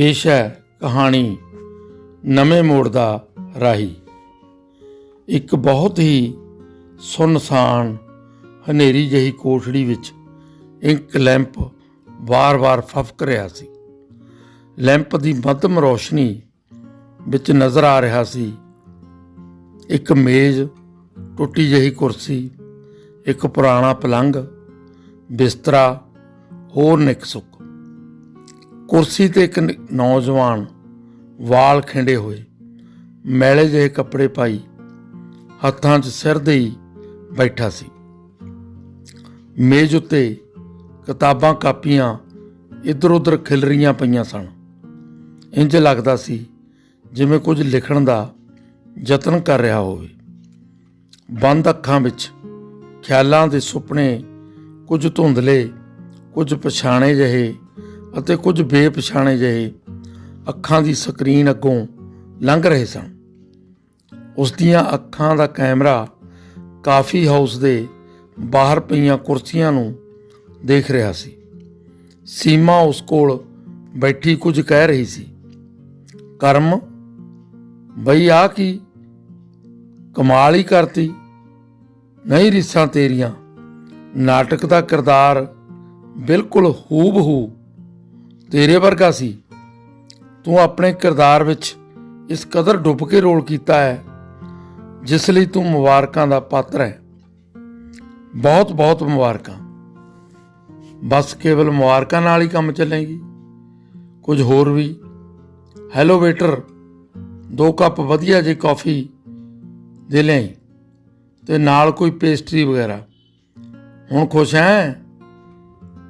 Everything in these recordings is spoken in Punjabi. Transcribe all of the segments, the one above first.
ਪੇਸ਼ ਹੈ ਕਹਾਣੀ ਨਵੇਂ ਮੋੜ ਦਾ ਰਾਹੀ। ਇੱਕ ਬਹੁਤ ਹੀ ਸੁੰਨਸਾਨ ਹਨੇਰੀ ਜਿਹੀ ਕੋਠੜੀ ਵਿੱਚ ਇੱਕ ਲੈਂਪ ਵਾਰ-ਵਾਰ ਫਫਕ ਰਿਹਾ ਸੀ। ਲੈਂਪ ਦੀ ਮੱਧਮ ਰੌਸ਼ਨੀ ਵਿੱਚ ਨਜ਼ਰ ਆ ਰਿਹਾ ਸੀ ਇੱਕ ਮੇਜ਼, ਟੁੱਟੀ ਜਿਹੀ ਕੁਰਸੀ, ਇੱਕ ਪੁਰਾਣਾ ਪਲੰਘ, ਬਿਸਤਰਾ, ਹੋਰ ਨਿੱਕ ਸੁੱਕ। ਕੁਰਸੀ 'ਤੇ ਇੱਕ ਨੌਜਵਾਨ ਵਾਲ ਖਿੰਡੇ ਹੋਏ, ਮੈਲੇ ਜਿਹੇ ਕੱਪੜੇ ਪਾਈ, ਹੱਥਾਂ 'ਚ ਸਿਰ ਦੇਈ ਬੈਠਾ ਸੀ। ਮੇਜ਼ ਉੱਤੇ ਕਿਤਾਬਾਂ ਕਾਪੀਆਂ ਇੱਧਰ ਉੱਧਰ ਖਿਲਰੀਆਂ ਪਈਆਂ ਸਨ। ਇੰਜ ਲੱਗਦਾ ਸੀ ਜਿਵੇਂ ਕੁਝ ਲਿਖਣ ਦਾ ਯਤਨ ਕਰ ਰਿਹਾ ਹੋਵੇ। ਬੰਦ ਅੱਖਾਂ ਵਿੱਚ ਖਿਆਲਾਂ ਦੇ ਸੁਪਨੇ, ਕੁਝ ਧੁੰਦਲੇ, ਕੁਝ ਪਛਾਣੇ ਜਿਹੇ ਅਤੇ ਕੁਝ ਬੇਪਛਾਣੇ ਜਿਹੇ ਅੱਖਾਂ ਦੀ ਸਕਰੀਨ ਅੱਗੋਂ ਲੰਘ ਰਹੇ ਸਨ। ਉਸ ਦੀਆਂ ਅੱਖਾਂ ਦਾ ਕੈਮਰਾ ਕਾਫੀ ਹਾਊਸ ਦੇ ਬਾਹਰ ਪਈਆਂ ਕੁਰਸੀਆਂ ਨੂੰ ਦੇਖ ਰਿਹਾ ਸੀ। ਸੀਮਾ ਉਸ ਕੋਲ ਬੈਠੀ ਕੁਝ ਕਹਿ ਰਹੀ ਸੀ। ਕਰਮ, ਬਈ ਆਹ ਕੀ ਕਮਾਲ ਹੀ ਕਰਤੀ। ਨਹੀਂ ਰੀਸਾਂ ਤੇਰੀਆਂ, ਨਾਟਕ ਦਾ ਕਿਰਦਾਰ ਬਿਲਕੁਲ ਹੂਬਹੂ ਤੇਰੇ ਵਰਗਾ ਸੀ। ਤੂੰ ਆਪਣੇ ਕਿਰਦਾਰ ਵਿੱਚ ਇਸ ਕਦਰ ਡੁੱਬ ਕੇ ਰੋਲ ਕੀਤਾ ਹੈ, ਜਿਸ ਲਈ ਤੂੰ ਮੁਬਾਰਕਾਂ ਦਾ ਪਾਤਰ ਹੈ। ਬਹੁਤ ਬਹੁਤ ਮੁਬਾਰਕਾਂ। ਬਸ ਕੇਵਲ ਮੁਬਾਰਕਾਂ ਨਾਲ ਹੀ ਕੰਮ ਚੱਲੇਗੀ? ਕੁਝ ਹੋਰ ਵੀ? ਹੈਲੋ ਵੇਟਰ, 2 ਕੱਪ ਵਧੀਆ ਜਿਹੀ ਕੌਫੀ ਦੇ ਲਿਆਈ ਤੇ ਨਾਲ ਕੋਈ ਪੇਸਟਰੀ ਵਗੈਰਾ। ਹੁਣ ਖੁਸ਼ ਹੈ?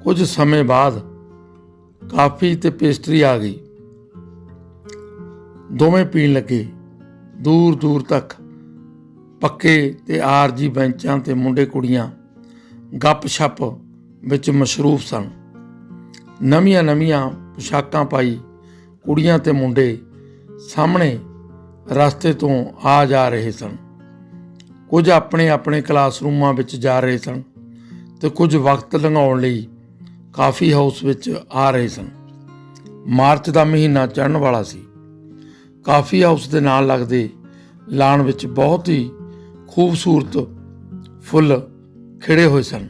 ਕੁਝ ਸਮੇਂ ਬਾਅਦ ਕਾਫੀ ਤੇ ਪੇਸਟਰੀ ਆ ਗਈ। ਦੋਵੇਂ ਪੀਣ ਲੱਗੇ। ਦੂਰ ਦੂਰ ਤੱਕ ਪੱਕੇ ਤੇ ਆਰਜੀ ਬੈਂਚਾਂ ਤੇ ਮੁੰਡੇ ਕੁੜੀਆਂ ਗੱਪ-ਸ਼ੱਪ ਵਿੱਚ ਮਸ਼ਰੂਫ ਸਨ। ਨਵੀਆਂ ਨਵੀਆਂ ਪੁਸ਼ਾਕਾਂ ਪਾਈ ਕੁੜੀਆਂ ਤੇ ਮੁੰਡੇ ਸਾਹਮਣੇ ਰਸਤੇ ਤੋਂ ਆ ਜਾ ਰਹੇ ਸਨ। ਕੁਝ ਆਪਣੇ ਆਪਣੇ ਕਲਾਸਰੂਮਾਂ ਵਿੱਚ ਜਾ ਰਹੇ ਸਨ ਤੇ ਕੁਝ ਵਕਤ ਲੰਘਾਉਣ ਲਈ ਕਾਫੀ ਹਾਊਸ ਵਿੱਚ ਆ ਰਹੇ ਸਨ। ਮਾਰਚ ਦਾ ਮਹੀਨਾ ਚੜ੍ਹਨ ਵਾਲਾ ਸੀ। ਕਾਫੀ ਹਾਊਸ ਦੇ ਨਾਲ ਲੱਗਦੇ ਲਾਨ ਵਿੱਚ ਬਹੁਤ ਹੀ ਖੂਬਸੂਰਤ ਫੁੱਲ ਖਿੜੇ ਹੋਏ ਸਨ।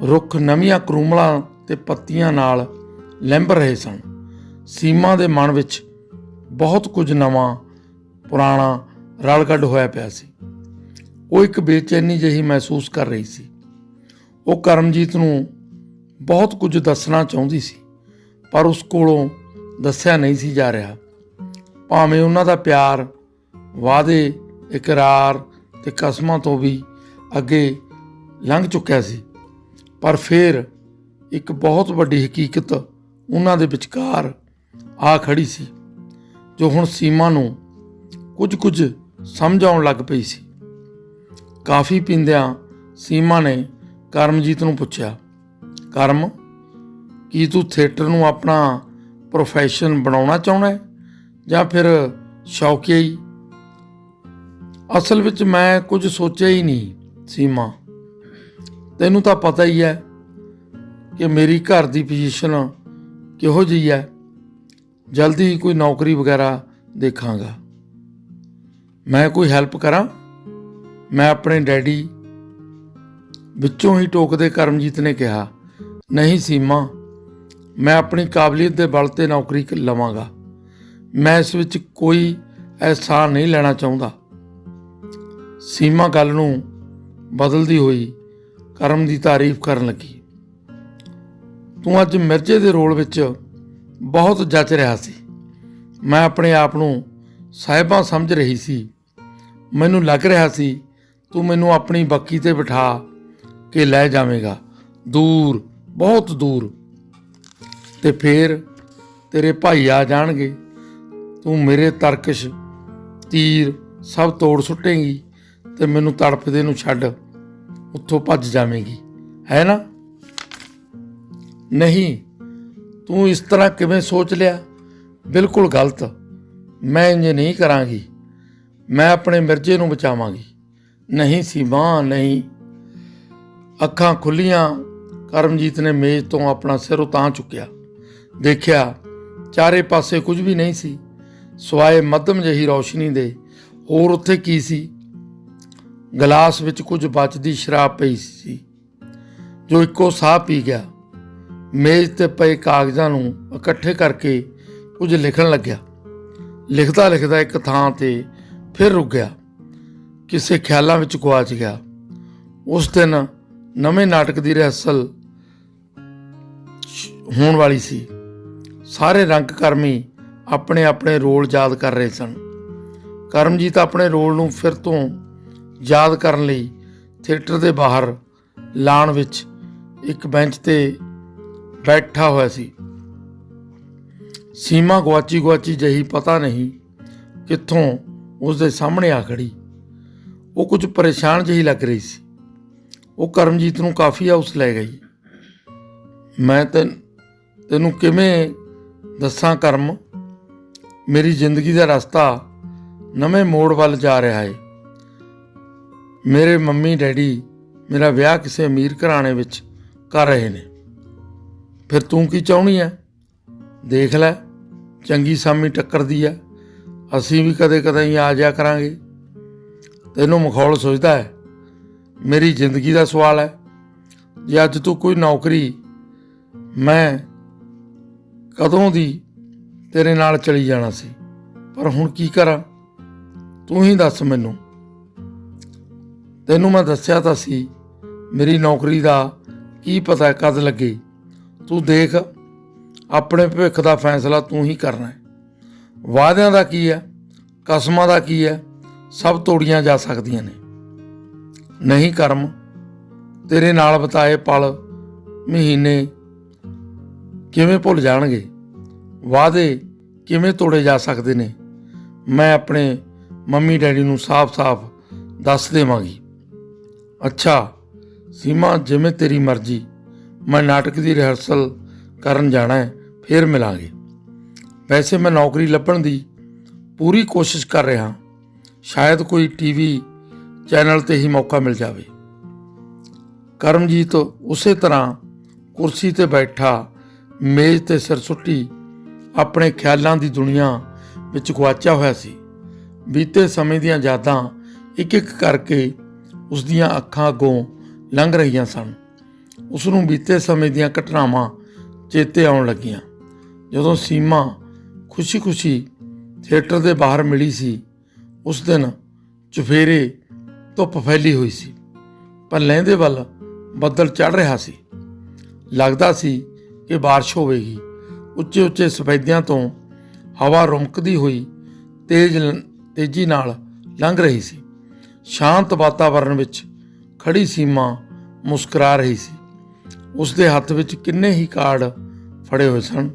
ਰੁੱਖ ਨਵੀਆਂ ਕਰੂਮਲਾਂ ਤੇ ਪੱਤੀਆਂ ਨਾਲ ਲਿੰਬ ਰਹੇ ਸਨ। ਸੀਮਾ ਦੇ ਮਨ ਵਿੱਚ ਬਹੁਤ ਕੁਝ ਨਵਾਂ ਪੁਰਾਣਾ ਰਲਗੱਡ ਹੋਇਆ ਪਿਆ ਸੀ। ਉਹ ਇੱਕ ਬੇਚੈਨੀ ਜਿਹੀ ਮਹਿਸੂਸ ਕਰ ਰਹੀ ਸੀ। ਉਹ ਕਰਮਜੀਤ ਨੂੰ ਬਹੁਤ ਕੁਝ ਦੱਸਣਾ ਚਾਹੁੰਦੀ ਸੀ, ਪਰ ਉਸ ਕੋਲੋਂ ਦੱਸਿਆ ਨਹੀਂ ਸੀ ਜਾ ਰਿਹਾ। ਭਾਵੇਂ ਉਹਨਾਂ ਦਾ ਪਿਆਰ ਵਾਅਦੇ, ਇਕਰਾਰ ਤੇ ਕਸਮਾਂ ਤੋਂ ਵੀ ਅੱਗੇ ਲੰਘ ਚੁੱਕਿਆ ਸੀ, ਪਰ ਫਿਰ ਇੱਕ ਬਹੁਤ ਵੱਡੀ ਹਕੀਕਤ ਉਹਨਾਂ ਦੇ ਵਿਚਕਾਰ ਆ ਖੜੀ ਸੀ, ਜੋ ਹੁਣ ਸੀਮਾ ਨੂੰ ਕੁਝ ਸਮਝ ਆਉਣ ਲੱਗ ਪਈ ਸੀ। ਕਾਫੀ ਪੀਂਦਿਆਂ ਸੀਮਾ ਨੇ ਕਰਮਜੀਤ ਨੂੰ ਪੁੱਛਿਆ, ਕਰਮ, ਕੀ ਤੂੰ ਥੀਏਟਰ ਨੂੰ ਆਪਣਾ ਪ੍ਰੋਫੈਸ਼ਨ ਬਣਾਉਣਾ ਚਾਹੁੰਦਾ ਹੈ ਜਾਂ ਫਿਰ ਸ਼ੌਕੀਆ ਹੀ? ਅਸਲ ਵਿੱਚ ਮੈਂ ਕੁਝ ਸੋਚਿਆ ਹੀ ਨਹੀਂ ਸੀਮਾ। ਤੈਨੂੰ ਤਾਂ ਪਤਾ ਹੀ ਹੈ ਕਿ ਮੇਰੀ ਘਰ ਦੀ ਪੋਜੀਸ਼ਨ ਕਿਹੋ ਜਿਹੀ ਹੈ। ਜਲਦੀ ਹੀ ਕੋਈ ਨੌਕਰੀ ਵਗੈਰਾ ਦੇਖਾਂਗਾ। ਮੈਂ ਕੋਈ ਹੈਲਪ ਕਰਾਂ? ਮੈਂ ਆਪਣੇ ਡੈਡੀ, ਵਿੱਚੋਂ ਹੀ ਟੋਕਦੇ ਕਰਮਜੀਤ ਨੇ ਕਿਹਾ। ਨਹੀਂ ਸੀਮਾ, ਮੈਂ ਆਪਣੀ ਕਾਬਲੀਅਤ ਦੇ ਬਲ 'ਤੇ ਨੌਕਰੀ ਲਵਾਂਗਾ। ਮੈਂ ਇਸ ਵਿੱਚ ਕੋਈ ਅਹਿਸਾਨ ਨਹੀਂ ਲੈਣਾ ਚਾਹੁੰਦਾ। ਸੀਮਾ ਗੱਲ ਨੂੰ ਬਦਲਦੀ ਹੋਈ ਕਰਮ ਦੀ ਤਾਰੀਫ ਕਰਨ ਲੱਗੀ। ਤੂੰ ਅੱਜ ਮਿਰਜ਼ੇ ਦੇ ਰੋਲ ਵਿੱਚ ਬਹੁਤ ਜੱਚ ਰਿਹਾ ਸੀ। ਮੈਂ ਆਪਣੇ ਆਪ ਨੂੰ ਸਾਹਿਬਾਂ ਸਮਝ ਰਹੀ ਸੀ। ਮੈਨੂੰ ਲੱਗ ਰਿਹਾ ਸੀ ਤੂੰ ਮੈਨੂੰ ਆਪਣੀ ਬੱਕੀ 'ਤੇ ਬਿਠਾ ਕੇ ਲੈ ਜਾਵੇਂਗਾ, ਦੂਰ, ਬਹੁਤ ਦੂਰ, ਤੇ ਫਿਰ ਤੇਰੇ ਭਾਈ ਆ ਜਾਣਗੇ। ਤੂੰ ਮੇਰੇ ਤਰਕਸ਼ ਤੀਰ ਸਭ ਤੋੜ ਸੁੱਟੇਂਗੀ ਤੇ ਮੈਨੂੰ ਤੜਫਦੇ ਨੂੰ ਛੱਡ ਉੱਥੋਂ ਭੱਜ ਜਾਵੇਂਗੀ, ਹੈ ਨਾ? ਨਹੀਂ, ਤੂੰ ਇਸ ਤਰ੍ਹਾਂ ਕਿਵੇਂ ਸੋਚ ਲਿਆ? ਬਿਲਕੁਲ ਗਲਤ। ਮੈਂ ਇੰਜ ਨਹੀਂ ਕਰਾਂਗੀ। ਮੈਂ ਆਪਣੇ ਮਿਰਜ਼ੇ ਨੂੰ ਬਚਾਵਾਂਗੀ। ਨਹੀਂ ਸੀਮਾ, ਨਹੀਂ। ਅੱਖਾਂ ਖੁੱਲ੍ਹੀਆਂ ਕਰਮਜੀਤ ਨੇ ਮੇਜ਼ ਤੋਂ ਆਪਣਾ ਸਿਰ ਉਤਾਂਹ ਚੁੱਕਿਆ। ਦੇਖਿਆ ਚਾਰੇ ਪਾਸੇ ਕੁਝ ਵੀ ਨਹੀਂ ਸੀ ਸਿਵਾਏ ਮੱਧਮ ਜਿਹੀ ਰੌਸ਼ਨੀ ਦੇ। ਹੋਰ ਉੱਥੇ ਕੀ ਸੀ? ਗਲਾਸ ਵਿੱਚ ਕੁਝ ਬਚਦੀ ਸ਼ਰਾਬ ਪਈ ਸੀ ਜੋ ਇੱਕੋ ਸਾਹ ਪੀ ਗਿਆ। ਮੇਜ਼ 'ਤੇ ਪਏ ਕਾਗਜ਼ਾਂ ਨੂੰ ਇਕੱਠੇ ਕਰਕੇ ਕੁਝ ਲਿਖਣ ਲੱਗਿਆ। ਲਿਖਦਾ ਲਿਖਦਾ ਇੱਕ ਥਾਂ 'ਤੇ ਫਿਰ ਰੁਕ ਗਿਆ, ਕਿਸੇ ਖਿਆਲਾਂ ਵਿੱਚ ਗੁਆਚ ਗਿਆ। ਉਸ ਦਿਨ ਨਵੇਂ ਨਾਟਕ ਦੀ ਰਿਹਰਸਲ ਹੋਣ ਵਾਲੀ ਸੀ। ਸਾਰੇ ਰੰਗਕਰਮੀ ਆਪਣੇ ਆਪਣੇ ਰੋਲ ਯਾਦ ਕਰ ਰਹੇ ਸਨ। ਕਰਮਜੀਤ ਆਪਣੇ ਰੋਲ ਨੂੰ ਫਿਰ ਤੋਂ ਯਾਦ ਕਰਨ ਲਈ ਥੀਏਟਰ ਦੇ ਬਾਹਰ ਲਾਣ ਵਿੱਚ ਇੱਕ ਬੈਂਚ 'ਤੇ ਬੈਠਾ ਹੋਇਆ ਸੀ। ਸੀਮਾ ਗੁਆਚੀ ਜਿਹੀ ਪਤਾ ਨਹੀਂ ਕਿੱਥੋਂ ਉਸ ਦੇ ਸਾਹਮਣੇ ਆ ਖੜੀ। ਉਹ ਕੁਝ ਪਰੇਸ਼ਾਨ ਜਿਹੀ ਲੱਗ ਰਹੀ ਸੀ। ਉਹ ਕਰਮਜੀਤ ਨੂੰ ਕਾਫੀ ਹਾਊਸ ਲੈ ਗਈ। ਮੈਂ ਤੈਨੂੰ ਕਿਵੇਂ ਦੱਸਾਂ ਕਰਮ, ਮੇਰੀ ਜ਼ਿੰਦਗੀ ਦਾ ਰਸਤਾ ਨਵੇਂ ਮੋੜ ਵੱਲ ਜਾ ਰਿਹਾ ਹੈ। ਮੇਰੇ ਮੰਮੀ ਡੈਡੀ ਮੇਰਾ ਵਿਆਹ ਕਿਸੇ ਅਮੀਰ ਘਰਾਣੇ ਵਿੱਚ ਕਰ ਰਹੇ ਨੇ। ਫਿਰ ਤੂੰ ਕੀ ਚਾਹੁੰਦੀ ਹੈ? ਦੇਖ ਲੈ, ਚੰਗੀ ਸਾਮੀ ਟੱਕਰਦੀ ਹੈ, ਅਸੀਂ ਵੀ ਕਦੇ ਕਦੇ ਹੀ ਆ ਜਾਇਆ ਕਰਾਂਗੇ। ਤੈਨੂੰ ਮਖੌਲ ਸੋਚਦਾ ਹੈ? ਮੇਰੀ ਜ਼ਿੰਦਗੀ ਦਾ ਸਵਾਲ ਹੈ। ਜੇ ਅੱਜ ਤੂੰ ਕੋਈ ਨੌਕਰੀ, ਮੈਂ ਕਦੋਂ ਦੀ ਤੇਰੇ ਨਾਲ ਚਲੀ ਜਾਣਾ ਸੀ, ਪਰ ਹੁਣ ਕੀ ਕਰਾਂ? ਤੂੰ ਹੀ ਦੱਸ ਮੈਨੂੰ। ਤੈਨੂੰ ਮੈਂ ਦੱਸਿਆ ਤਾਂ ਸੀ ਮੇਰੀ ਨੌਕਰੀ ਦਾ ਕੀ ਪਤਾ ਕਦ ਲੱਗੇ। ਤੂੰ ਦੇਖ, ਆਪਣੇ ਭਵਿੱਖ ਦਾ ਫੈਸਲਾ ਤੂੰ ਹੀ ਕਰਨਾ ਹੈ। ਵਾਅਦਿਆਂ ਦਾ ਕੀ ਹੈ, ਕਸਮਾਂ ਦਾ ਕੀ ਹੈ, ਸਭ ਤੋੜੀਆਂ ਜਾ ਸਕਦੀਆਂ ਨੇ। ਨਹੀਂ ਕਰਮ, ਤੇਰੇ ਨਾਲ ਬਿਤਾਏ ਪਲ, ਮਹੀਨੇ ਕਿਵੇਂ ਭੁੱਲ ਜਾਣਗੇ? ਵਾਅਦੇ ਕਿਵੇਂ ਤੋੜੇ ਜਾ ਸਕਦੇ ਨੇ? ਮੈਂ ਆਪਣੇ ਮੰਮੀ ਡੈਡੀ ਨੂੰ ਸਾਫ਼-ਸਾਫ਼ ਦੱਸ ਦੇਵਾਂਗੀ। ਅੱਛਾ ਸੀਮਾ, ਜਿਵੇਂ ਤੇਰੀ ਮਰਜ਼ੀ। ਮੈਂ ਨਾਟਕ ਦੀ ਰਿਹਰਸਲ ਕਰਨ ਜਾਣਾ ਹੈ, ਫਿਰ ਮਿਲਾਂਗੇ। ਵੈਸੇ ਮੈਂ ਨੌਕਰੀ ਲੱਭਣ ਦੀ ਪੂਰੀ ਕੋਸ਼ਿਸ਼ ਕਰ ਰਿਹਾ। ਸ਼ਾਇਦ ਕੋਈ ਟੀਵੀ ਚੈਨਲ 'ਤੇ ਹੀ ਮੌਕਾ ਮਿਲ ਜਾਵੇ। ਕਰਮਜੀਤ ਉਸੇ ਤਰ੍ਹਾਂ ਕੁਰਸੀ 'ਤੇ ਬੈਠਾ, ਮੇਜ਼ 'ਤੇ ਸਿਰ ਸੁੱਟੀ ਆਪਣੇ ਖਿਆਲਾਂ ਦੀ ਦੁਨੀਆ ਵਿੱਚ ਗੁਆਚਿਆ ਹੋਇਆ ਸੀ। ਬੀਤੇ ਸਮੇਂ ਦੀਆਂ ਯਾਦਾਂ ਇੱਕ ਇੱਕ ਕਰਕੇ ਉਸ ਦੀਆਂ ਅੱਖਾਂ ਅੱਗੋਂ ਲੰਘ ਰਹੀਆਂ ਸਨ। ਉਸ ਨੂੰ ਬੀਤੇ ਸਮੇਂ ਦੀਆਂ ਘਟਨਾਵਾਂ ਚੇਤੇ ਆਉਣ ਲੱਗੀਆਂ। ਜਦੋਂ ਸੀਮਾ ਖੁਸ਼ੀ-ਖੁਸ਼ੀ ਥੀਏਟਰ ਦੇ ਬਾਹਰ ਮਿਲੀ ਸੀ, ਉਸ ਦਿਨ ਚੁਫੇਰੇ ਧੁੱਪ ਫੈਲੀ ਹੋਈ ਸੀ, ਪਰ ਲਹਿੰਦੇ ਵੱਲ ਬੱਦਲ ਚੜ੍ਹ ਰਿਹਾ ਸੀ। ਲੱਗਦਾ ਸੀ ਕਿ ਬਾਰਿਸ਼ ਹੋਵੇਗੀ। ਉੱਚੇ ਉੱਚੇ ਸਫੈਦਿਆਂ ਤੋਂ ਹਵਾ ਰੁਮਕਦੀ ਹੋਈ ਤੇਜ਼ੀ ਨਾਲ ਲੰਘ ਰਹੀ ਸੀ। ਸ਼ਾਂਤ ਵਾਤਾਵਰਣ ਵਿੱਚ ਖੜੀ ਸੀਮਾ ਮੁਸਕਰਾ ਰਹੀ ਸੀ। ਉਸ ਦੇ ਹੱਥ ਵਿੱਚ ਕਿੰਨੇ ਹੀ ਕਾਰਡ ਫੜੇ ਹੋਏ ਸਨ।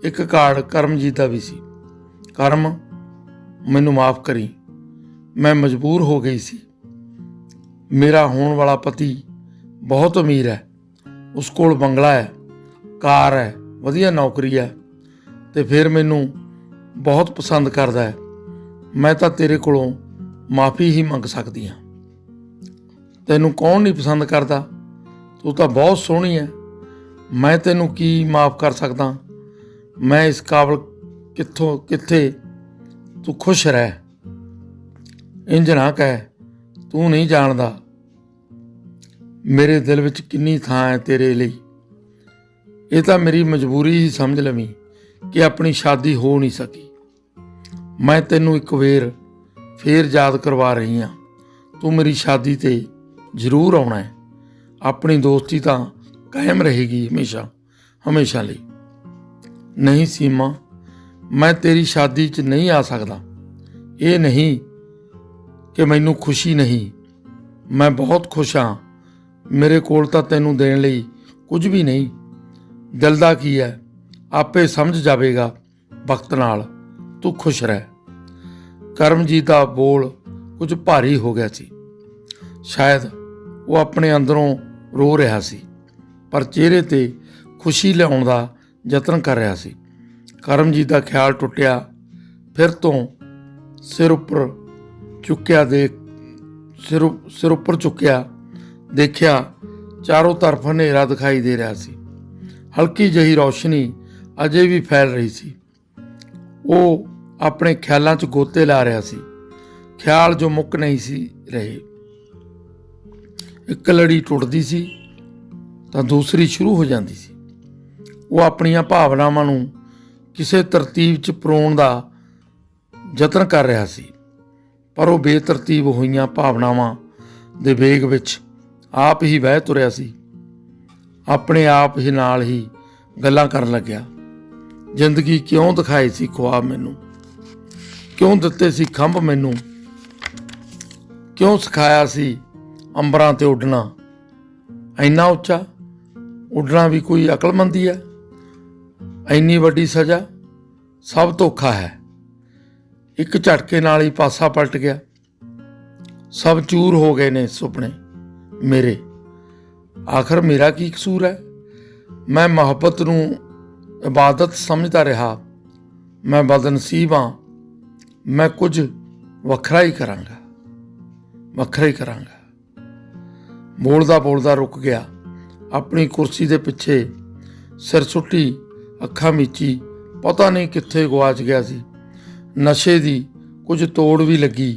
ਇੱਕ ਕਾਰਡ ਕਰਮਜੀਤ ਦਾ ਵੀ ਸੀ। ਕਰਮ, ਮੈਨੂੰ ਮਾਫ਼ ਕਰੀ, ਮੈਂ ਮਜਬੂਰ ਹੋ ਗਈ ਸੀ। ਮੇਰਾ ਹੋਣ ਵਾਲਾ ਪਤੀ ਬਹੁਤ ਅਮੀਰ ਹੈ। ਉਸ ਕੋਲ ਬੰਗਲਾ ਹੈ, ਕਾਰ ਹੈ, ਵਧੀਆ ਨੌਕਰੀ ਹੈ, ਅਤੇ ਫਿਰ ਮੈਨੂੰ ਬਹੁਤ ਪਸੰਦ ਕਰਦਾ ਹੈ। ਮੈਂ ਤਾਂ ਤੇਰੇ ਕੋਲੋਂ ਮਾफ़ੀ ਹੀ ਮੰਗ ਸਕਦੀ ਹਾਂ। ਤੈਨੂੰ ਕੌਣ ਨਹੀਂ ਪਸੰਦ ਕਰਦਾ? ਤੂੰ ਤਾਂ ਬਹੁਤ ਸੋਹਣੀ ਹੈ। ਮੈਂ ਤੈਨੂੰ ਕੀ ਮਾफ़ ਕਰ ਸਕਦਾ? ਮੈਂ ਇਸ ਕਾਬਲ ਕਿੱਥੇ? ਤੂੰ ਖੁਸ਼ ਰਹਿ। ਇੰਝ ਨਾ ਕਹਿ, ਤੂੰ ਨਹੀਂ ਜਾਣਦਾ ਮੇਰੇ ਦਿਲ ਵਿੱਚ ਕਿੰਨੀ ਥਾਂ ਹੈ ਤੇਰੇ ਲਈ। ਇਹ ਤਾਂ ਮੇਰੀ ਮਜਬੂਰੀ ਹੀ ਸਮਝ ਲਵੀਂ ਕਿ ਆਪਣੀ ਸ਼ਾਦੀ ਹੋ ਨਹੀਂ ਸਕੀ। ਮੈਂ ਤੈਨੂੰ ਇੱਕ ਵਾਰ ਫੇਰ ਯਾਦ ਕਰਵਾ ਰਹੀ ਹਾਂ, ਤੂੰ ਮੇਰੀ ਸ਼ਾਦੀ 'ਤੇ ਜ਼ਰੂਰ ਆਉਣਾ ਹੈ। ਆਪਣੀ ਦੋਸਤੀ ਤਾਂ ਕਾਇਮ ਰਹੇਗੀ ਹਮੇਸ਼ਾ ਲਈ। ਨਹੀਂ ਸੀਮਾ, ਮੈਂ ਤੇਰੀ ਸ਼ਾਦੀ 'ਚ ਨਹੀਂ ਆ ਸਕਦਾ। ਇਹ ਨਹੀਂ ਕਿ ਮੈਨੂੰ ਖੁਸ਼ੀ ਨਹੀਂ, ਮੈਂ ਬਹੁਤ ਖੁਸ਼ ਹਾਂ। ਮੇਰੇ ਕੋਲ ਤਾਂ ਤੈਨੂੰ ਦੇਣ ਲਈ ਕੁਝ ਵੀ ਨਹੀਂ। ਦਿਲ ਦਾ ਕੀ ਹੈ, ਆਪੇ ਸਮਝ ਜਾਵੇਗਾ ਵਕਤ ਨਾਲ। ਤੂੰ ਖੁਸ਼ ਰਹਿ। ਕਰਮਜੀਤ ਦਾ ਬੋਲ ਕੁਝ ਭਾਰੀ ਹੋ ਗਿਆ ਸੀ। ਸ਼ਾਇਦ ਉਹ ਆਪਣੇ ਅੰਦਰੋਂ ਰੋ ਰਿਹਾ ਸੀ, ਪਰ ਚਿਹਰੇ 'ਤੇ ਖੁਸ਼ੀ ਲਿਆਉਣ ਦਾ ਯਤਨ ਕਰ ਰਿਹਾ ਸੀ। ਕਰਮਜੀਤ ਦਾ ਖਿਆਲ ਟੁੱਟਿਆ। ਫਿਰ ਤੋਂ ਸਿਰ ਉੱਪਰ ਚੁੱਕਿਆ ਦੇਖਿਆ, ਚਾਰੋਂ ਤਰਫ ਹਨੇਰਾ ਦਿਖਾਈ ਦੇ ਰਿਹਾ ਸੀ। ਹਲਕੀ ਜਿਹੀ ਰੌਸ਼ਨੀ ਅਜੇ ਵੀ ਫੈਲ ਰਹੀ ਸੀ। ਉਹ ਆਪਣੇ ਖਿਆਲਾਂ 'ਚ ਗੋਤੇ ਲਾ ਰਿਹਾ ਸੀ। ਖਿਆਲ ਜੋ ਮੁੱਕ ਨਹੀਂ ਸੀ ਰਹੇ। ਇੱਕ ਲੜੀ ਟੁੱਟਦੀ ਸੀ ਤਾਂ ਦੂਸਰੀ ਸ਼ੁਰੂ ਹੋ ਜਾਂਦੀ ਸੀ। ਉਹ ਆਪਣੀਆਂ ਭਾਵਨਾਵਾਂ ਨੂੰ ਕਿਸੇ ਤਰਤੀਬ 'ਚ ਪਰੋਣ ਦਾ ਯਤਨ ਕਰ ਰਿਹਾ ਸੀ, ਪਰ ਉਹ ਬੇਤਰਤੀਬ ਹੋਈਆਂ ਭਾਵਨਾਵਾਂ ਦੇ ਵੇਗ ਵਿੱਚ ਆਪ ਹੀ ਵਹਿ ਤੁਰਿਆ ਸੀ। ਆਪਣੇ ਆਪ ਹੀ ਨਾਲ ਹੀ ਗੱਲਾਂ ਕਰਨ ਲੱਗਿਆ। ਜ਼ਿੰਦਗੀ ਕਿਉਂ ਦਿਖਾਏ ਸੀ ਖੁਆਬ ਮੈਨੂੰ, ਕਿਉਂ ਦਿੱਤੇ ਸੀ ਖੰਭ ਮੈਨੂੰ, ਕਿਉਂ ਸਿਖਾਇਆ ਸੀ ਅੰਬਰਾਂ 'ਤੇ ਉੱਡਣਾ। ਇੰਨਾ ਉੱਚਾ ਉੱਡਣਾ ਵੀ ਕੋਈ ਅਕਲਮੰਦੀ ਹੈ? ਇੰਨੀ ਵੱਡੀ ਸਜ਼ਾ ਸਭ ਧੋਖਾ ਹੈ। ਇੱਕ ਝਟਕੇ ਨਾਲ ਹੀ ਪਾਸਾ ਪਲਟ ਗਿਆ। ਸਭ ਚੂਰ ਹੋ ਗਏ ਨੇ ਸੁਪਨੇ ਮੇਰੇ। ਆਖਰ ਮੇਰਾ ਕੀ ਕਸੂਰ ਹੈ? ਮੈਂ ਮੁਹੱਬਤ ਨੂੰ ਇਬਾਦਤ ਸਮਝਦਾ ਰਿਹਾ। ਮੈਂ ਬਦਨਸੀਬ ਹਾਂ। ਮੈਂ ਕੁਝ ਵੱਖਰਾ ਹੀ ਕਰਾਂਗਾ, ਵੱਖਰਾ ਹੀ ਕਰਾਂਗਾ। ਬੋਲਦਾ ਬੋਲਦਾ ਰੁਕ ਗਿਆ। ਆਪਣੀ ਕੁਰਸੀ ਦੇ ਪਿੱਛੇ ਸਿਰ ਸੁੱਟੀ, ਅੱਖਾਂ ਮੀਚੀ, ਪਤਾ ਨਹੀਂ ਕਿੱਥੇ ਗੁਆਚ ਗਿਆ ਸੀ। ਨਸ਼ੇ ਦੀ ਕੁਝ ਤੋੜ ਵੀ ਲੱਗੀ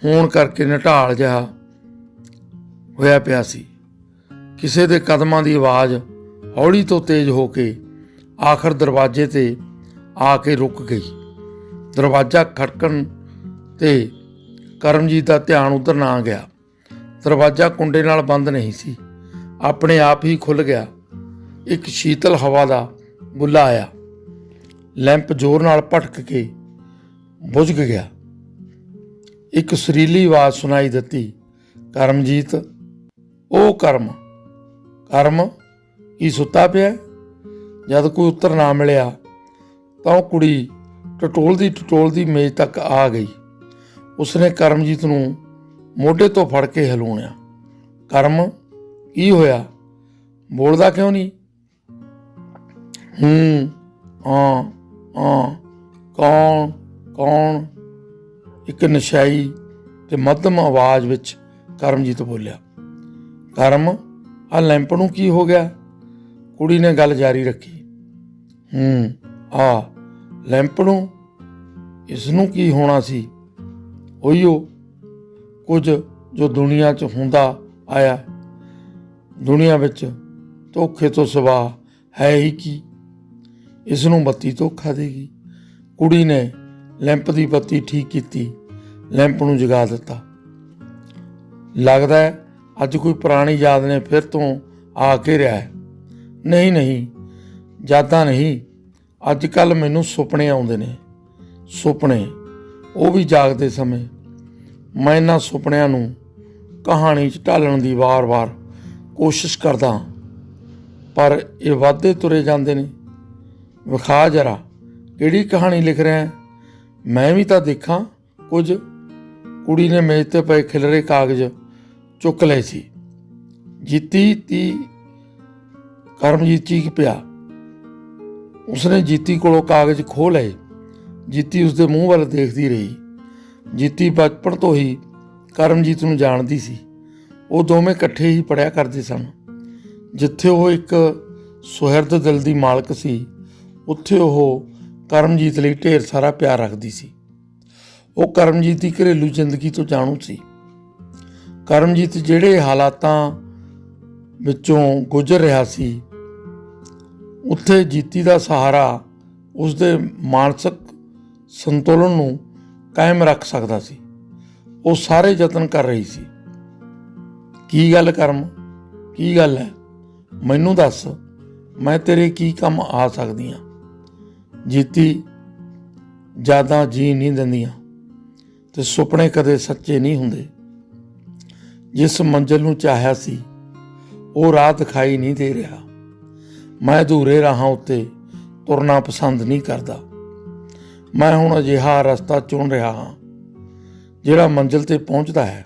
ਹੋਣ ਕਰਕੇ ਨਿਢਾਲ ਜਿਹਾ ਹੋਇਆ ਪਿਆ ਸੀ। ਕਿਸੇ ਦੇ ਕਦਮਾਂ ਦੀ ਆਵਾਜ਼ ਹੌਲੀ ਤੋਂ ਤੇਜ਼ ਹੋ ਕੇ ਆਖਰ ਦਰਵਾਜ਼ੇ 'ਤੇ ਆ ਕੇ ਰੁਕ ਗਈ। ਦਰਵਾਜ਼ਾ ਖੜਕਣ 'ਤੇ ਕਰਮਜੀਤ ਦਾ ਧਿਆਨ ਉੱਧਰ ਨਾ ਗਿਆ। ਦਰਵਾਜ਼ਾ ਕੁੰਡੇ ਨਾਲ ਬੰਦ ਨਹੀਂ ਸੀ, ਆਪਣੇ ਆਪ ਹੀ ਖੁੱਲ੍ਹ ਗਿਆ। ਇੱਕ ਸ਼ੀਤਲ ਹਵਾ ਦਾ ਬੁੱਲਾ ਆਇਆ। ਲੈਂਪ ਜ਼ੋਰ ਨਾਲ ਭਟਕ ਕੇ ਬੁਝ ਗਿਆ। ਇੱਕ ਸੁਰੀਲੀ ਆਵਾਜ਼ ਸੁਣਾਈ ਦਿੱਤੀ, ਕਰਮਜੀਤ। ਉਹ ਕਰਮ ਕੀ ਸੁੱਤਾ ਪਿਆ? ਜਦ ਕੋਈ ਉੱਤਰ ਨਾ ਮਿਲਿਆ ਤਾਂ ਉਹ ਕੁੜੀ ਟਟੋਲਦੀ ਮੇਜ਼ ਤੱਕ ਆ ਗਈ। ਉਸਨੇ ਕਰਮਜੀਤ ਨੂੰ ਮੋਢੇ ਤੋਂ ਫੜ ਕੇ ਹਿਲਾਉਣਿਆ। ਕਰਮ, ਕੀ ਹੋਇਆ? ਬੋਲਦਾ ਕਿਉਂ ਨਹੀਂ? ਕੌਣ? ਇੱਕ ਨਸ਼ਾਈ ਤੇ ਮੱਧਮ ਆਵਾਜ਼ ਵਿੱਚ ਕਰਮਜੀਤ ਬੋਲਿਆ। ਕਰਮ, ਆਹ ਲੈਂਪ ਨੂੰ ਕੀ ਹੋ ਗਿਆ? ਕੁੜੀ ਨੇ ਗੱਲ ਜਾਰੀ ਰੱਖੀ। ਆ ਲੈਂਪ ਨੂੰ? ਇਸ ਨੂੰ ਕੀ ਹੋਣਾ ਸੀ? ਉਹੀਓ ਕੁਝ ਜੋ ਦੁਨੀਆ 'ਚ ਹੁੰਦਾ ਆਇਆ। ਦੁਨੀਆ ਵਿੱਚ ਧੋਖੇ ਤੋਂ ਸਿਵਾ ਹੈ ਹੀ ਕੀ? ਇਸ ਨੂੰ ਬੱਤੀ ਧੋਖਾ ਦੇਗੀ। ਕੁੜੀ ਨੇ ਲੈਂਪ ਦੀ ਬੱਤੀ ਠੀਕ ਕੀਤੀ, ਲੈਂਪ ਨੂੰ ਜਗਾ ਦਿੱਤਾ। ਲੱਗਦਾ ਹੈ ਅੱਜ ਕੋਈ ਪੁਰਾਣੀ ਯਾਦ ਨੇ ਫਿਰ ਤੋਂ ਆ ਕੇ ਰਿਹਾ ਹੈ। ਨਹੀਂ, ਯਾਦਾਂ ਨਹੀਂ। ਅੱਜ ਕੱਲ੍ਹ ਮੈਨੂੰ ਸੁਪਨੇ ਆਉਂਦੇ ਨੇ। ਸੁਪਨੇ, ਉਹ ਵੀ ਜਾਗਦੇ ਸਮੇਂ। ਮੈਂ ਇਹਨਾਂ ਸੁਪਨਿਆਂ ਨੂੰ ਕਹਾਣੀ 'ਚ ਢਾਲਣ ਦੀ ਵਾਰ-ਵਾਰ ਕੋਸ਼ਿਸ਼ ਕਰਦਾ, ਪਰ ਇਹ ਵੱਧਦੇ ਤੁਰੇ ਜਾਂਦੇ ਨੇ। ਵਿਖਾ ਜਰਾ, ਕਿਹੜੀ ਕਹਾਣੀ ਲਿਖ ਰਿਹਾ? ਮੈਂ ਵੀ ਤਾਂ ਦੇਖਾਂ ਕੁਝ। ਕੁੜੀ ਨੇ ਮੇਜ਼ 'ਤੇ ਪਏ ਖਿਲਰੇ ਕਾਗਜ਼ ਚੁੱਕ ਲਏ ਸੀ। ਜੀਤੀ ਕਰਮਜੀਤ ਚੀਕ ਪਿਆ। ਉਸਨੇ ਜੀਤੀ ਕੋਲੋਂ ਕਾਗਜ਼ ਖੋਹ ਲਏ। ਜੀਤੀ ਉਸਦੇ ਮੂੰਹ ਵੱਲ ਦੇਖਦੀ ਰਹੀ। ਜੀਤੀ ਬਚਪਨ ਤੋਂ ਹੀ ਕਰਮਜੀਤ ਨੂੰ ਜਾਣਦੀ ਸੀ। ਉਹ ਦੋਵੇਂ ਇਕੱਠੇ ਹੀ ਪੜ੍ਹਿਆ ਕਰਦੇ ਸਨ। ਜਿੱਥੇ ਉਹ ਇੱਕ ਸੁਹਿਰਦ ਦਿਲ ਦੀ ਮਾਲਕ ਸੀ, ਉੱਥੇ ਉਹ ਕਰਮਜੀਤ ਲਈ ਢੇਰ ਸਾਰਾ ਪਿਆਰ ਰੱਖਦੀ ਸੀ। ਉਹ ਕਰਮਜੀਤ ਦੀ ਘਰੇਲੂ ਜ਼ਿੰਦਗੀ ਤੋਂ ਜਾਣੂ ਸੀ। ਕਰਮਜੀਤ ਜਿਹੜੇ ਹਾਲਾਤਾਂ ਵਿੱਚੋਂ ਗੁਜ਼ਰ ਰਿਹਾ ਸੀ, ਉੱਥੇ ਜੀਤੀ ਦਾ ਸਹਾਰਾ ਉਸਦੇ ਮਾਨਸਿਕ ਸੰਤੁਲਨ ਨੂੰ ਕਾਇਮ ਰੱਖ ਸਕਦਾ ਸੀ। ਉਹ ਸਾਰੇ ਯਤਨ ਕਰ ਰਹੀ ਸੀ। ਕੀ ਗੱਲ ਕਰਮ, ਕੀ ਗੱਲ ਹੈ? ਮੈਨੂੰ ਦੱਸ, ਮੈਂ ਤੇਰੇ ਕੀ ਕੰਮ ਆ ਸਕਦੀ ਹਾਂ? ਜੀਤੀ, ਯਾਦਾਂ ਜੀ ਨਹੀਂ ਦਿੰਦੀਆਂ ਤੇ ਸੁਪਨੇ ਕਦੇ ਸੱਚੇ ਨਹੀਂ ਹੁੰਦੇ। ਜਿਸ ਮੰਜ਼ਿਲ ਨੂੰ ਚਾਹਿਆ ਸੀ ਉਹ ਰਾਹ ਦਿਖਾਈ ਨਹੀਂ ਦੇ ਰਿਹਾ। ਮੈਂ ਅਧੂਰੇ ਰਾਹਾਂ ਉੱਤੇ ਤੁਰਨਾ ਪਸੰਦ ਨਹੀਂ ਕਰਦਾ। ਮੈਂ ਹੁਣ ਅਜਿਹਾ ਰਸਤਾ ਚੁਣ ਰਿਹਾ ਹਾਂ ਜਿਹੜਾ ਮੰਜ਼ਿਲ 'ਤੇ ਪਹੁੰਚਦਾ ਹੈ।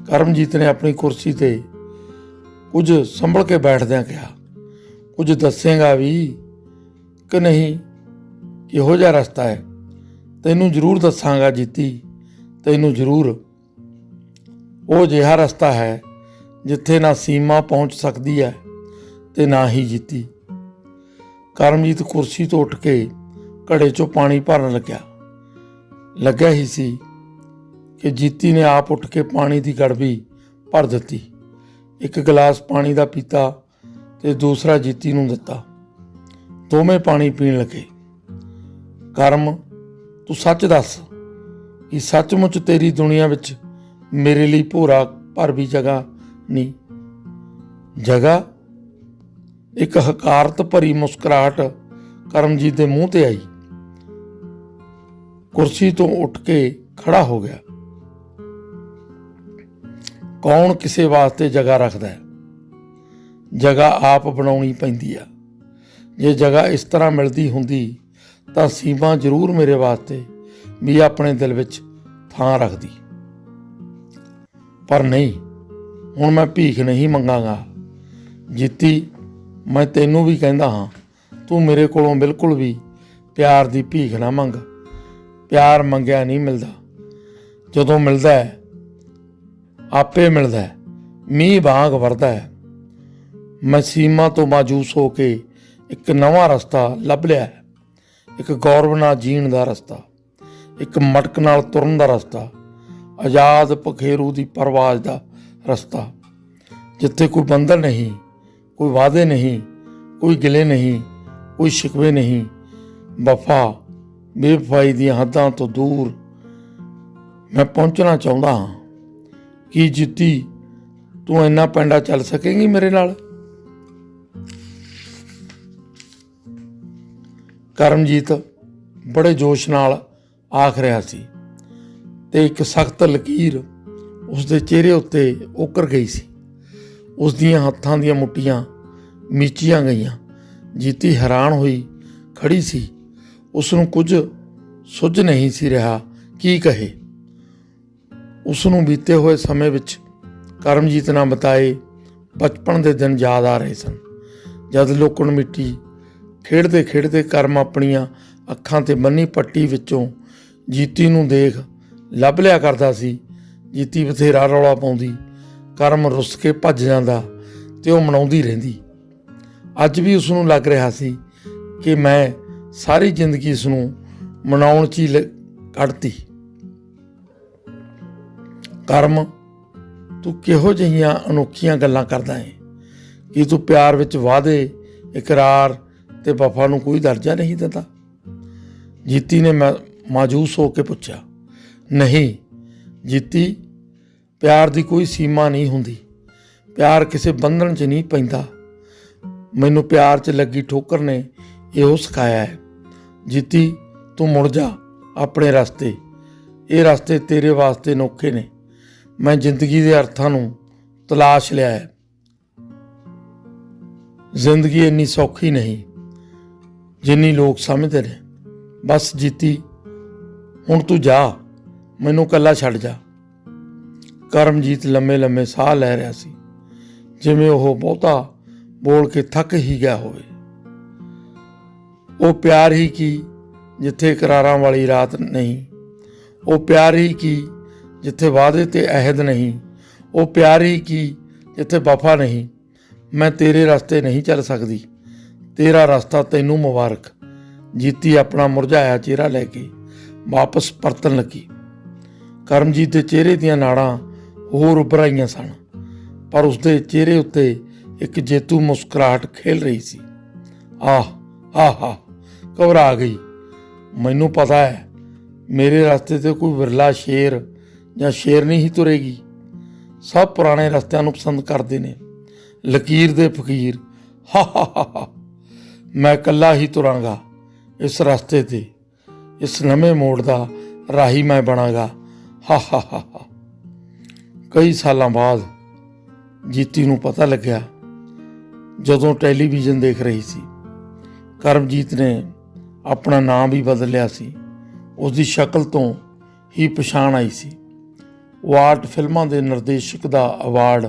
ਕਰਮਜੀਤ ਨੇ ਆਪਣੀ ਕੁਰਸੀ 'ਤੇ ਕੁਝ ਸੰਭਲ ਕੇ ਬੈਠਦਿਆਂ ਕਿਹਾ, ਕੁਝ ਦੱਸੇਗਾ ਵੀ ਕਿ ਨਹੀਂ? ਕਿਹੋ ਜਿਹਾ ਰਸਤਾ ਹੈ? ਤੈਨੂੰ ਜ਼ਰੂਰ ਦੱਸਾਂਗਾ ਜੀਤੀ, ਤੈਨੂੰ ਜ਼ਰੂਰ। ਉਹ ਅਜਿਹਾ ਰਸਤਾ ਹੈ ਜਿੱਥੇ ਨਾ ਸੀਮਾ ਪਹੁੰਚ ਸਕਦੀ ਹੈ ਤੇ ਨਾ ਹੀ ਜੀਤੀ। ਕਰਮਜੀਤ ਕੁਰਸੀ ਤੋਂ ਉੱਠ ਕੇ ਘੜੇ 'ਚੋਂ ਪਾਣੀ ਭਰਨ ਲੱਗਿਆ ਹੀ ਸੀ ਕਿ ਜੀਤੀ ਨੇ ਆਪ ਉੱਠ ਕੇ ਪਾਣੀ ਦੀ ਗੜਬੀ ਭਰ ਦਿੱਤੀ। ਇੱਕ ਗਲਾਸ ਪਾਣੀ ਦਾ ਪੀਤਾ ਤੇ ਦੂਸਰਾ ਜੀਤੀ ਨੂੰ ਦਿੱਤਾ। ਦੋਵੇਂ ਪਾਣੀ ਪੀਣ ਲੱਗੇ। ਕਰਮ, ਤੂੰ ਸੱਚ ਦੱਸ ਕਿ ਸੱਚਮੁੱਚ ਤੇਰੀ ਦੁਨੀਆ ਵਿੱਚ ਮੇਰੇ ਲਈ ਭੋਰਾ ਭਰ ਵੀ ਜਗ੍ਹਾ ਨਹੀਂ? ਜਗ੍ਹਾ? ਇੱਕ ਹਕਾਰਤ ਭਰੀ ਮੁਸਕਰਾਹਟ ਕਰਮਜੀਤ ਦੇ ਮੂੰਹ ਤੇ ਆਈ। ਕੁਰਸੀ ਤੋਂ ਉੱਠ ਕੇ ਖੜਾ ਹੋ ਗਿਆ। ਕੌਣ ਕਿਸੇ ਵਾਸਤੇ ਜਗ੍ਹਾ ਰੱਖਦਾ ਹੈ? ਜਗ੍ਹਾ ਆਪ ਬਣਾਉਣੀ ਪੈਂਦੀ ਆ। ਜੇ ਜਗ੍ਹਾ ਇਸ ਤਰ੍ਹਾਂ ਮਿਲਦੀ ਹੁੰਦੀ ਤਾਂ ਸੀਮਾ ਜ਼ਰੂਰ ਮੇਰੇ ਵਾਸਤੇ ਵੀ ਆਪਣੇ ਦਿਲ ਵਿੱਚ ਥਾਂ ਰੱਖਦੀ। ਪਰ ਨਹੀਂ, ਹੁਣ ਮੈਂ ਭੀਖ ਨਹੀਂ ਮੰਗਾਂਗਾ। ਜੀਤੀ, ਮੈਂ ਤੈਨੂੰ ਵੀ ਕਹਿੰਦਾ ਹਾਂ, ਤੂੰ ਮੇਰੇ ਕੋਲੋਂ ਬਿਲਕੁਲ ਵੀ ਪਿਆਰ ਦੀ ਭੀਖ ਨਾ ਮੰਗ। ਪਿਆਰ ਮੰਗਿਆ ਨਹੀਂ ਮਿਲਦਾ। ਜਦੋਂ ਮਿਲਦਾ ਹੈ ਆਪੇ ਮਿਲਦਾ ਹੈ, ਮੀਂਹ ਵਾਂਗ ਵਰਦਾ ਹੈ। ਮੈਂ ਸੀਮਾ ਤੋਂ ਮਾਯੂਸ ਹੋ ਕੇ ਇੱਕ ਨਵਾਂ ਰਸਤਾ ਲੱਭ ਲਿਆ ਹੈ। ਇੱਕ ਗੌਰਵ ਨਾਲ ਜੀਣ ਦਾ ਰਸਤਾ, ਇੱਕ ਮਟਕ ਨਾਲ ਤੁਰਨ ਦਾ ਰਸਤਾ, ਆਜ਼ਾਦ ਪਖੇਰੂ ਦੀ ਪਰਵਾਜ਼ ਦਾ ਰਸਤਾ, ਜਿੱਥੇ ਕੋਈ ਬੰਧਨ ਨਹੀਂ, ਕੋਈ ਵਾਅਦੇ ਨਹੀਂ, ਕੋਈ ਗਿਲੇ ਨਹੀਂ, ਕੋਈ ਸ਼ਿਕਵੇ ਨਹੀਂ। ਵਫਾ ਬੇਵਫਾਈ ਦੀਆਂ ਹੱਦਾਂ ਤੋਂ ਦੂਰ ਮੈਂ ਪਹੁੰਚਣਾ ਚਾਹੁੰਦਾ ਹਾਂ। ਕੀ ਜੀਤੀ, ਤੂੰ ਇੰਨਾ ਪੈਂਡਾ ਚੱਲ ਸਕੇਂਗੀ ਮੇਰੇ ਨਾਲ? ਕਰਮਜੀਤ ਬੜੇ ਜੋਸ਼ ਨਾਲ ਆਖ ਰਿਹਾ ਸੀ ਤੇ ਇੱਕ ਸਖਤ ਲਕੀਰ ਉਸਦੇ ਚਿਹਰੇ ਉੱਤੇ ਉਕਰ ਗਈ ਸੀ। ਉਸ ਦੀਆਂ ਹੱਥਾਂ ਦੀਆਂ ਮੁੱਠੀਆਂ ਮੀਚੀਆਂ ਗਈਆਂ। ਜੀਤੀ ਹੈਰਾਨ ਹੋਈ ਖੜੀ ਸੀ। ਉਸ ਨੂੰ ਕੁਝ ਸੁੱਝ ਨਹੀਂ ਸੀ ਰਿਹਾ ਕੀ ਕਹੇ। ਉਸ ਨੂੰ ਬੀਤੇ ਹੋਏ ਸਮੇਂ ਵਿੱਚ ਕਰਮਜੀਤ ਨਾਲ ਬਿਤਾਏ ਬਚਪਨ ਦੇ ਦਿਨ ਯਾਦ ਆ ਰਹੇ ਸਨ, ਜਦ ਲੁਕਣ ਮਿੱਟੀ ਖੇਡਦੇ ਖੇਡਦੇ ਕਰਮ ਆਪਣੀਆਂ ਅੱਖਾਂ ਤੇ ਬੰਨੀ ਪੱਟੀ ਵਿੱਚੋਂ ਜੀਤੀ ਨੂੰ ਦੇਖ ਲੱਭ ਲਿਆ ਕਰਦਾ ਸੀ। ਜੀਤੀ ਬਥੇਰਾ ਰੌਲਾ ਪਾਉਂਦੀ, ਕਰਮ ਰੁੱਸ ਕੇ ਭੱਜ ਜਾਂਦਾ ਤੇ ਉਹ ਮਨਾਉਂਦੀ ਰਹਿੰਦੀ। ਅੱਜ ਵੀ ਉਸ ਨੂੰ ਲੱਗ ਰਿਹਾ ਸੀ ਕਿ ਮੈਂ ਸਾਰੀ ਜ਼ਿੰਦਗੀ ਇਸ ਨੂੰ ਮਨਾਉਣ 'ਚ ਹੀ ਕੱਢਤੀ। ਕਰਮ, ਤੂੰ ਕਿਹੋ ਜਿਹੀਆਂ ਅਨੋਖੀਆਂ ਗੱਲਾਂ ਕਰਦਾ ਹੈ ਕਿ ਤੂੰ ਪਿਆਰ ਵਿੱਚ ਵਾਅਦੇ, ਇਕਰਾਰ ਤੇ ਵਫਾ ਨੂੰ ਕੋਈ ਦਰਜਾ ਨਹੀਂ ਦਿੰਦਾ? ਜੀਤੀ ਨੇ ਮਾਯੂਸ ਹੋ ਕੇ ਪੁੱਛਿਆ। ਨਹੀਂ ਜੀਤੀ, ਪਿਆਰ ਦੀ ਕੋਈ ਸੀਮਾ ਨਹੀਂ ਹੁੰਦੀ। ਪਿਆਰ ਕਿਸੇ ਬੰਧਨ 'ਚ ਨਹੀਂ ਪੈਂਦਾ। ਮੈਨੂੰ ਪਿਆਰ 'ਚ ਲੱਗੀ ਠੋਕਰ ਨੇ ਇਹੋ ਸਿਖਾਇਆ ਹੈ। ਜੀਤੀ, ਤੂੰ ਮੁੜ ਜਾ ਆਪਣੇ ਰਸਤੇ। ਇਹ ਰਸਤੇ ਤੇਰੇ ਵਾਸਤੇ ਅਨੋਖੇ ਨੇ। ਮੈਂ ਜ਼ਿੰਦਗੀ ਦੇ ਅਰਥਾਂ ਨੂੰ ਤਲਾਸ਼ ਲਿਆ ਹੈ। ਜ਼ਿੰਦਗੀ ਇੰਨੀ ਸੌਖੀ ਨਹੀਂ ਜਿੰਨੀ ਲੋਕ ਸਮਝਦੇ ਨੇ। ਬਸ ਜੀਤੀ, ਹੁਣ ਤੂੰ ਜਾ, ਮੈਨੂੰ ਇਕੱਲਾ ਛੱਡ ਜਾ। ਕਰਮਜੀਤ ਲੰਮੇ ਲੰਮੇ ਸਾਹ ਲੈ ਰਿਹਾ ਸੀ, ਜਿਵੇਂ ਉਹ ਬਹੁਤਾ ਬੋਲ ਕੇ ਥੱਕ ਹੀ ਗਿਆ ਹੋਵੇ। ਉਹ ਪਿਆਰ ਹੀ ਕੀ ਜਿੱਥੇ ਇਕਰਾਰਾਂ ਵਾਲੀ ਰਾਤ ਨਹੀਂ। ਉਹ ਪਿਆਰ ਹੀ ਕੀ ਜਿੱਥੇ ਵਾਅਦੇ ਤੇ ਅਹਿਦ ਨਹੀਂ। ਉਹ ਪਿਆਰ ਹੀ ਕੀ ਜਿੱਥੇ ਵਫਾ ਨਹੀਂ। ਮੈਂ ਤੇਰੇ ਰਸਤੇ ਨਹੀਂ ਚੱਲ ਸਕਦੀ। ਤੇਰਾ ਰਸਤਾ ਤੈਨੂੰ ਮੁਬਾਰਕ। ਜੀਤੀ ਆਪਣਾ ਮੁਰਝਾਇਆ ਚਿਹਰਾ ਲੈ ਕੇ ਵਾਪਸ ਪਰਤਣ ਲੱਗੀ। ਕਰਮਜੀਤ ਦੇ ਚਿਹਰੇ ਦੀਆਂ ਨਾੜਾਂ ਹੋਰ ਉੱਭਰ ਆਈਆਂ ਸਨ, ਪਰ ਉਸਦੇ ਚਿਹਰੇ ਉੱਤੇ ਇੱਕ ਜੇਤੂ ਮੁਸਕਰਾਹਟ ਖੇਲ ਰਹੀ ਸੀ। ਆਹ ਘਬਰਾ ਗਈ। ਮੈਨੂੰ ਪਤਾ ਹੈ ਮੇਰੇ ਰਸਤੇ 'ਤੇ ਕੋਈ ਵਿਰਲਾ ਸ਼ੇਰ ਜਾਂ ਸ਼ੇਰਨੀ ਹੀ ਤੁਰੇਗੀ। ਸਭ ਪੁਰਾਣੇ ਰਸਤਿਆਂ ਨੂੰ ਪਸੰਦ ਕਰਦੇ ਨੇ। ਲਕੀਰ ਦੇ ਫਕੀਰ। ਮੈਂ ਇਕੱਲਾ ਹੀ ਤੁਰਾਂਗਾ ਇਸ ਰਸਤੇ 'ਤੇ। ਇਸ ਨਵੇਂ ਮੋੜ ਦਾ ਰਾਹੀ ਮੈਂ ਬਣਾਂਗਾ। ਕਈ ਸਾਲਾਂ ਬਾਅਦ ਜੀਤੀ ਨੂੰ ਪਤਾ ਲੱਗਿਆ, ਜਦੋਂ ਟੈਲੀਵਿਜ਼ਨ ਦੇਖ ਰਹੀ ਸੀ। ਕਰਮਜੀਤ ਨੇ ਆਪਣਾ ਨਾਮ ਵੀ ਬਦਲ ਲਿਆ ਸੀ। ਉਸਦੀ ਸ਼ਕਲ ਤੋਂ ਹੀ ਪਛਾਣ ਆਈ ਸੀ। ਉਹ ਆਰਟ ਫਿਲਮਾਂ ਦੇ ਨਿਰਦੇਸ਼ਕ ਦਾ ਅਵਾਰਡ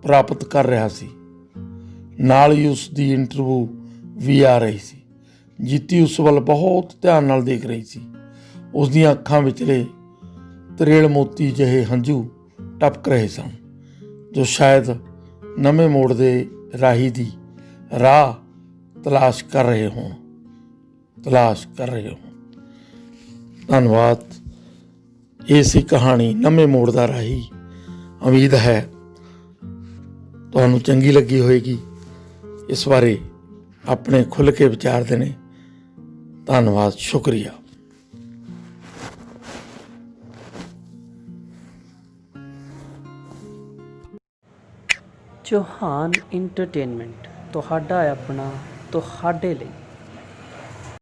ਪ੍ਰਾਪਤ ਕਰ ਰਿਹਾ ਸੀ। ਨਾਲ ਹੀ ਉਸ ਦੀ ਇੰਟਰਵਿਊ ਵੀ ਆ ਰਹੀ ਸੀ। ਜੀਤੀ ਉਸ ਵੱਲ ਬਹੁਤ ਧਿਆਨ ਨਾਲ ਦੇਖ ਰਹੀ ਸੀ। ਉਸ ਦੀਆਂ ਅੱਖਾਂ ਵਿਚਲੇ ਤਰੇਲ ਮੋਤੀ ਜਿਹੇ ਹੰਝੂ ਟਪਕ ਰਹੇ ਸਨ, ਜੋ ਸ਼ਾਇਦ ਨਵੇਂ ਮੋੜ ਦੇ ਰਾਹੀ ਦੀ ਰਾਹ ਤਲਾਸ਼ ਕਰ ਰਹੇ ਹੋਣ। ਤਲਾਸ਼ ਕਰ ਰਹੇ ਹੋ। ਧੰਨਵਾਦ। ਇਹ ਸੀ ਕਹਾਣੀ ਨਵੇਂ ਮੋੜ ਦਾ ਰਾਹੀ। ਉਮੀਦ ਹੈ ਤੁਹਾਨੂੰ ਚੰਗੀ ਲੱਗੀ ਹੋਏਗੀ। ਇਸ ਬਾਰੇ ਆਪਣੇ ਖੁੱਲ੍ਹ ਕੇ ਵਿਚਾਰ ਦੇਣੇ। ਧੰਨਵਾਦ, ਸ਼ੁਕਰੀਆ। ਚੌਹਾਨ ਇੰਟਰਟੇਨਮੈਂਟ, ਤੁਹਾਡਾ ਆਪਣਾ, ਤੁਹਾਡੇ ਲਈ।